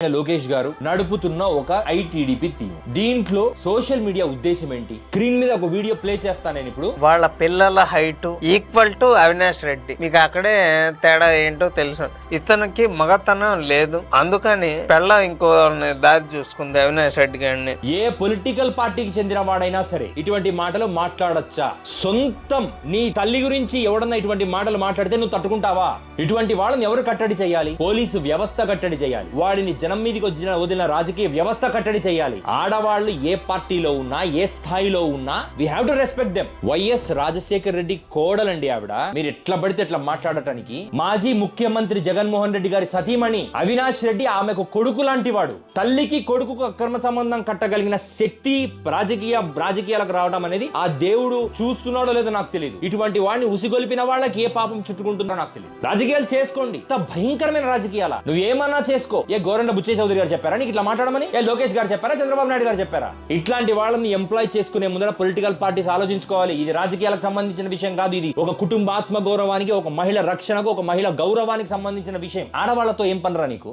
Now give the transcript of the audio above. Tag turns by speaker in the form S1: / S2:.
S1: లోకేష్ గారు నడుపుతున్న ఒక ఐటీడీపీ టీం. దీంట్లో సోషల్ మీడియా ఉద్దేశం ఏంటి? స్క్రీన్ మీద ఒక వీడియో ప్లే చేస్తాను నేను ఇప్పుడు.
S2: వాళ్ళ పిల్లల height equal to Avinash Reddy. మీకు అక్కడే తేడా ఏంటో తెలుసు. ఇతనికి మగతనం లేదు, అందుకని పెళ్ళ ఇంకో దారి చూసుకుంది అవినాష్ రెడ్డి గారిని.
S1: ఏ పొలిటికల్ పార్టీకి చెందిన వాడైనా సరే ఇటువంటి మాటలు మాట్లాడొచ్చా? సొంతం నీ తల్లి గురించి ఎవడన్నా ఇటువంటి మాటలు మాట్లాడితే నువ్వు తట్టుకుంటావా? ఇటువంటి వాళ్ళని ఎవరు కట్టడి చేయాలి? పోలీసు వ్యవస్థ కట్టడి చేయాలి. వాడిని జనం మీదకి వదిలిన రాజకీయ వ్యవస్థ కట్టడి చేయాలి. ఆడవాళ్లు ఏ పార్టీలో ఉన్నా, ఏ స్థాయిలో ఉన్నా we have to respect them. YS Rajasekhar Reddy కోడలండి ఆవిడ. మీరు ఎట్లా పడితే ఎట్లా మాట్లాడటానికి. మాజీ ముఖ్యమంత్రి జగన్మోహన్ రెడ్డి గారి సతీమణి అవినాష్ రెడ్డి ఆమెకు కొడుకు లాంటి వాడు. తల్లికి కొడుకుకు అక్రమ సంబంధం కట్టగలిగిన శక్తి రాజకీయాలకు రావడం అనేది ఆ దేవుడు చూస్తున్నాడో లేదో నాకు తెలియదు. ఇటువంటి వాడిని ఉసిగొలిపిన వాళ్ళకి ఏ పాపం చుట్టుకుంటుందో నాకు తెలియదు. రాజకీయాలు చేసుకోండి, ఇంత భయంకరమైన రాజకీయాల నువ్వు ఏమన్నా చేసుకో. ఏ గోరంట బుచ్చే చౌదరి గారు చెప్పారా నీకు ఇట్లా మాట్లాడమని? ఏ లోకేష్ గారు చెప్పారా? చంద్రబాబు నాయుడు గారు చెప్పారా? ఇట్లాంటి వాళ్ళని ఎంప్లాయ్ చేసుకునే ముందర పొలిటికల్ పార్టీస్ ఆలోచించుకోవాలి. ఇది రాజకీయాలకు సంబంధించిన విషయం కాదు. ఇది ఒక కుటుంబాత్మ గౌరవానికి, ఒక మహిళ రక్షణకు, ఒక మహిళ గౌరవానికి సంబంధించిన విషయం. ఆడవాళ్లతో ఏం పనరా నీకు?